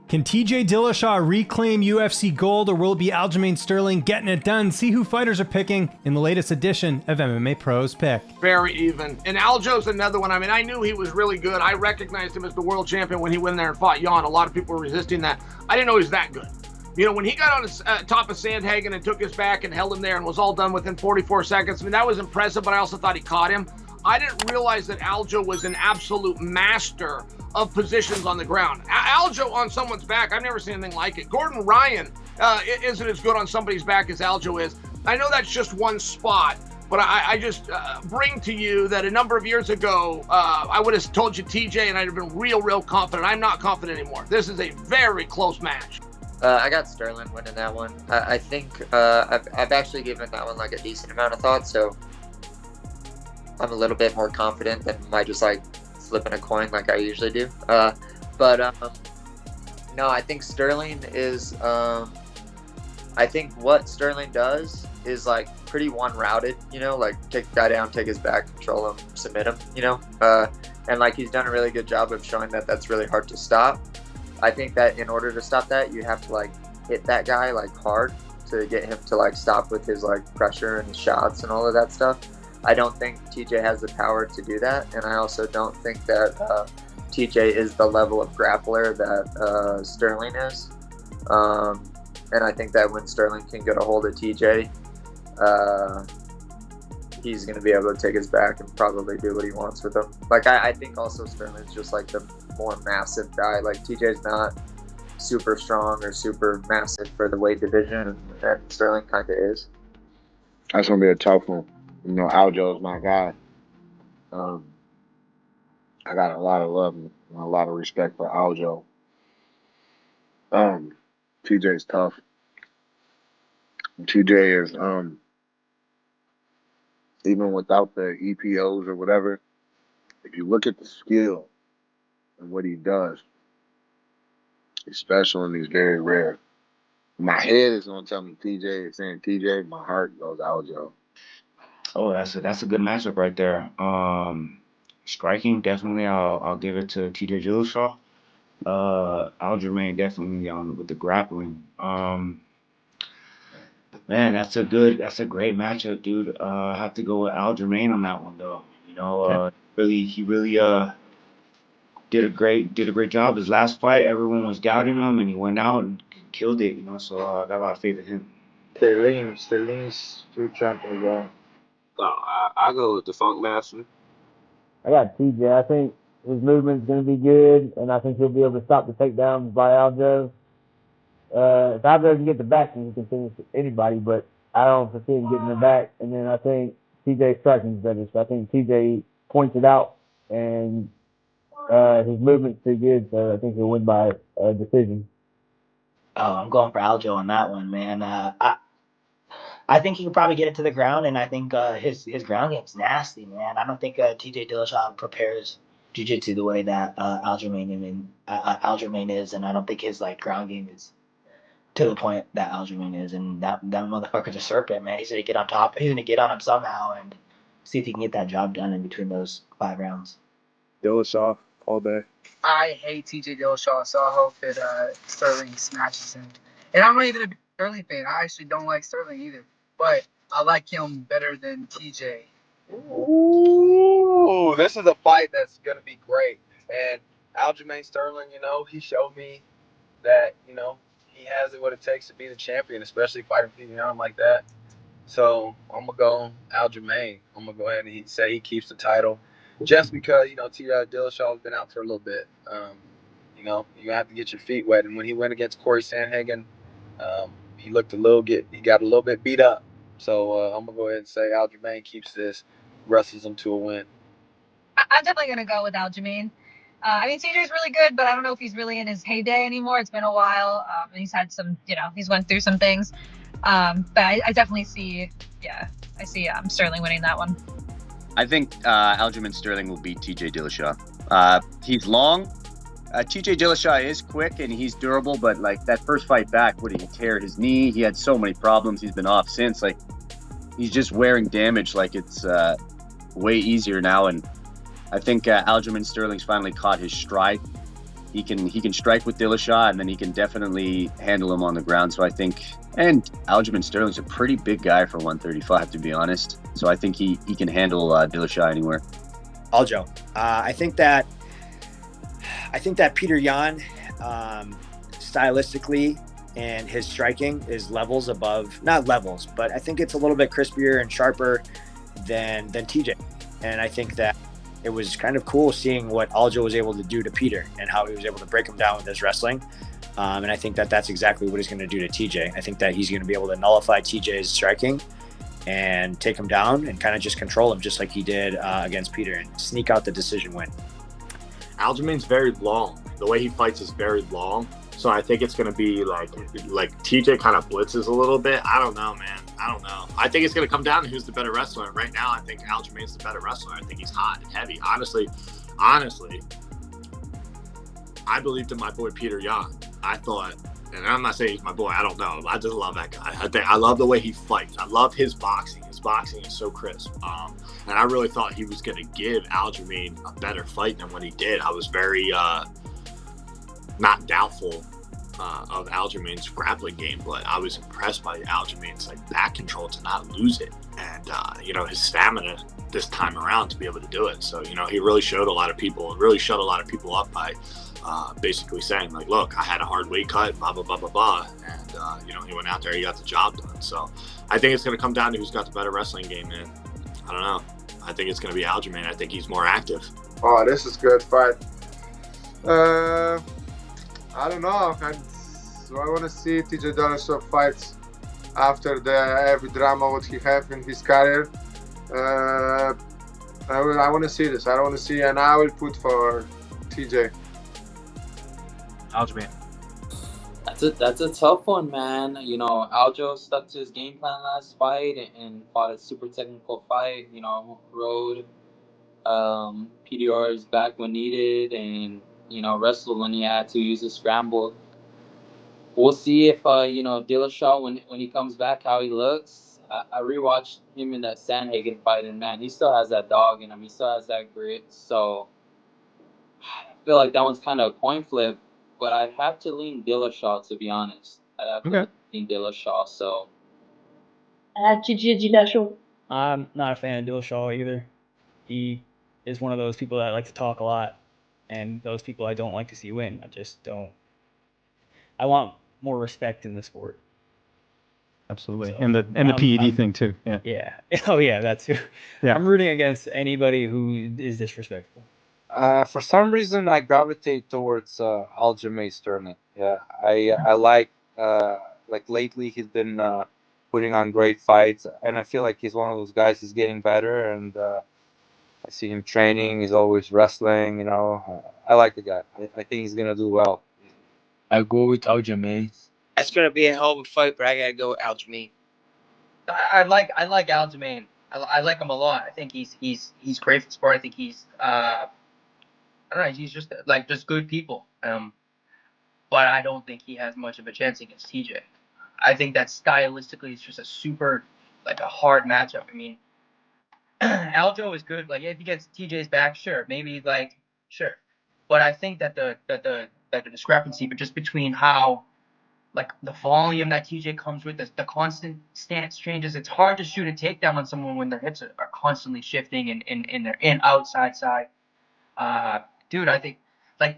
Can TJ Dillashaw reclaim UFC gold, or will it be Aljamain Sterling getting it done? See who fighters are picking in the latest edition of MMA Pros Pick. Very even. And Aljo's another one. I mean, I knew he was really good. I recognized him as the world champion when he went in there and fought Jan. A lot of people were resisting that. I didn't know he was that good. You know, when he got on his top of Sandhagen and took his back and held him there and was all done within 44 seconds, I mean, that was impressive, but I also thought he caught him. I didn't realize that Aljo was an absolute master of positions on the ground. Aljo on someone's back, I've never seen anything like it. Gordon Ryan isn't as good on somebody's back as Aljo is. I know that's just one spot, but I just bring to you that a number of years ago, I would have told you TJ and I'd have been real confident. I'm not confident anymore. This is a very close match. I got Sterling winning that one. I think I've actually given that one like a decent amount of thought, so I'm a little bit more confident than my just like flipping a coin like I usually do. No, I think Sterling is. I think what Sterling does is like pretty one-routed. You know, like take the guy down, take his back, control him, submit him. You know, and like he's done a really good job of showing that that's really hard to stop. I think that in order to stop that, you have to like hit that guy like hard to get him to like stop with his like pressure and shots and all of that stuff. I don't think TJ has the power to do that, and I also don't think that TJ is the level of grappler that Sterling is. And I think that when Sterling can get a hold of TJ, he's going to be able to take his back and probably do what he wants with him. Like I think also Sterling's just like the more massive guy. Like TJ's not super strong or super massive for the weight division, and Sterling kind of is. That's going to be a tough one. You know, Aljo is my guy. I got a lot of love and a lot of respect for Aljo. TJ's tough. TJ is, even without the EPOs or whatever, if you look at the skill and what he does, he's special and he's very rare. My head is going to tell me TJ, saying TJ, my heart goes Aljo. Oh, that's a good matchup right there. Striking, definitely, I'll give it to TJ Dillashaw. Aljamain definitely with the grappling. Man, that's a great matchup, dude. I have to go with Aljamain on that one though. You know, he really did a great job. His last fight, everyone was doubting him, and he went out and killed it. You know, so I got a lot of faith in him. Sterling's true champion, bro. I go with the Funk Master. I got TJ. I think his movement's going to be good, and I think he'll be able to stop the takedowns by Aljo. If Aljo can get the back, then he can finish anybody, but I don't foresee him getting the back. And then I think TJ's striking is better, so I think TJ points it out, and his movement's too good, so I think he'll win by a decision. Oh, I'm going for Aljo on that one, man. I think he can probably get it to the ground, and I think his ground game's nasty, man. I don't think TJ Dillashaw prepares jiu-jitsu the way that Aljamain is, and I don't think his like ground game is to the point that Aljamain is. And that motherfucker's a serpent, man. He's gonna get on top. He's gonna get on him somehow and see if he can get that job done in between those 5 rounds. Dillashaw all day. I hate TJ Dillashaw, so I hope that Sterling snatches him. And I'm not even a big Sterling fan. I actually don't like Sterling either. But I like him better than TJ. Ooh, this is a fight that's going to be great. And Aljamain Sterling, you know, he showed me that, you know, he has what it takes to be the champion, especially fighting people young like that. So I'm going to go Aljamain. I'm going to go ahead and say he keeps the title just because, you know, TJ Dillashaw has been out for a little bit. You know, you have to get your feet wet. And when he went against Corey Sandhagen, he got a little bit beat up. So I'm going to go ahead and say Aljamain keeps this, wrestles him to a win. I'm definitely going to go with Aljamain. I mean, TJ's really good, but I don't know if he's really in his heyday anymore. It's been a while. And he's had some, you know, he's went through some things. But I definitely see, I see Sterling winning that one. I think Aljamain Sterling will beat TJ Dillashaw. He's long. TJ Dillashaw is quick and he's durable, but like that first fight back, what did he tear his knee? He had so many problems. He's been off since. Like he's just wearing damage. Like it's way easier now. And I think Aljamain Sterling's finally caught his stride. He can strike with Dillashaw, and then he can definitely handle him on the ground. So I think, and Aljamain Sterling's a pretty big guy for 135, to be honest. So I think he can handle Dillashaw anywhere. Aljo, I think that Peter Yan, stylistically and his striking is levels above, not levels, but I think it's a little bit crispier and sharper than TJ. And I think that it was kind of cool seeing what Aljo was able to do to Peter and how he was able to break him down with his wrestling. And I think that that's exactly what he's going to do to TJ. I think that he's going to be able to nullify TJ's striking and take him down and kind of just control him just like he did against Peter and sneak out the decision win. Aljamain's very long. The way he fights is very long. So I think it's going to be like TJ kind of blitzes a little bit. I don't know, man. I don't know. I think it's going to come down to who's the better wrestler. Right now, I think Aljamain's the better wrestler. I think he's hot and heavy. Honestly, I believed in my boy Peter Yan. I thought, and I'm not saying he's my boy. I don't know. I just love that guy. I love the way he fights. I love his boxing. His boxing is so crisp. And I really thought he was going to give Aljamain a better fight than what he did. I was very not doubtful of Aljamain's grappling game, but I was impressed by Aljamain's back control to not lose it, and his stamina this time around to be able to do it. So he really showed a lot of people up by basically saying look, I had a hard weight cut, blah blah blah blah blah, and he went out there, he got the job done. So I think it's going to come down to who's got the better wrestling game, man. I don't know. I think it's going to be Aljamain. I think he's more active. Oh, this is good fight. I don't know. I want to see TJ Dillashaw fights after the every drama what he had in his career. I want to see this. I want to see, and I will put for TJ. Aljamain. That's a tough one, man. Aljo stuck to his game plan last fight and fought a super technical fight. Rode PDRs back when needed, and wrestled when he had to use a scramble. We'll see if Dillashaw when he comes back how he looks. I rewatched him in that Sandhagen fight, and man, he still has that dog in him. He still has that grit. So I feel like that one's kind of a coin flip, but I'd have to lean Dillashaw, to be honest. I'd have to lean Dillashaw. So Dillashaw. I'm not a fan of Dillashaw either. He is one of those people that like to talk a lot, and those people I don't like to see win. I just don't. I want more respect in the sport. Absolutely, so, and the PED thing too. Yeah. Yeah. Oh yeah, that too. Yeah. I'm rooting against anybody who is disrespectful. For some reason, I gravitate towards Aljamain Sterling. Yeah, I like lately he's been putting on great fights, and I feel like he's one of those guys who's getting better. And I see him training. He's always wrestling. I like the guy. I think he's gonna do well. I go with Aljamain. That's gonna be a hell of a fight, but I gotta go with Aljamain. I like Aljamain. I like him a lot. I think he's great for sport. I think he's I don't know. He's just just good people. But I don't think he has much of a chance against TJ. I think that stylistically it's just a super a hard matchup. I mean, Aljo is good. If he gets TJ's back, sure, maybe sure. But I think that the discrepancy, but just between how the volume that TJ comes with, the constant stance changes, it's hard to shoot a takedown on someone when their hips are constantly shifting and they're in outside side. Dude, I think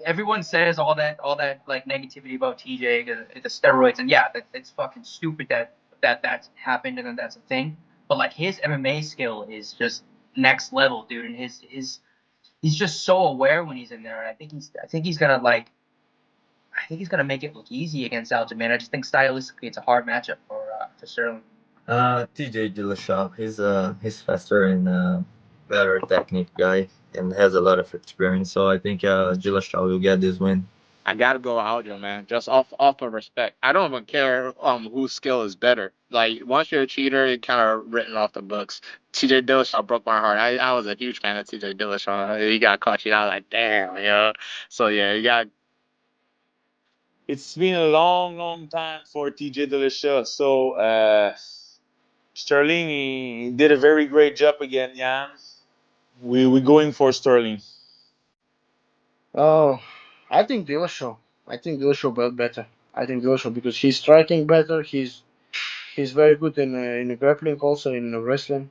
everyone says all that negativity about TJ, the steroids, and yeah, it's fucking stupid that's happened and that's a thing. But his MMA skill is just next level, dude, and he's just so aware when he's in there. And I think he's gonna make it look easy against Aljamain. I just think stylistically it's a hard matchup for Sterling. TJ Dillashaw. He's faster and better technique guy and has a lot of experience. So I think Dillashaw will get this win. I gotta go Aljo, man. Just off of respect. I don't even care whose skill is better. Once you're a cheater, you're kind of written off the books. TJ Dillashaw broke my heart. I was a huge fan of TJ Dillashaw. He got caught cheating. I was like, damn, yo. So yeah, you got. It's been a long time for TJ Dillashaw. So Sterling he did a very great job again, Jan. We're going for Sterling. Oh, I think Dillashaw. I think Dillashaw better. I think Dillashaw because he's striking better. He's very good in grappling, also in wrestling.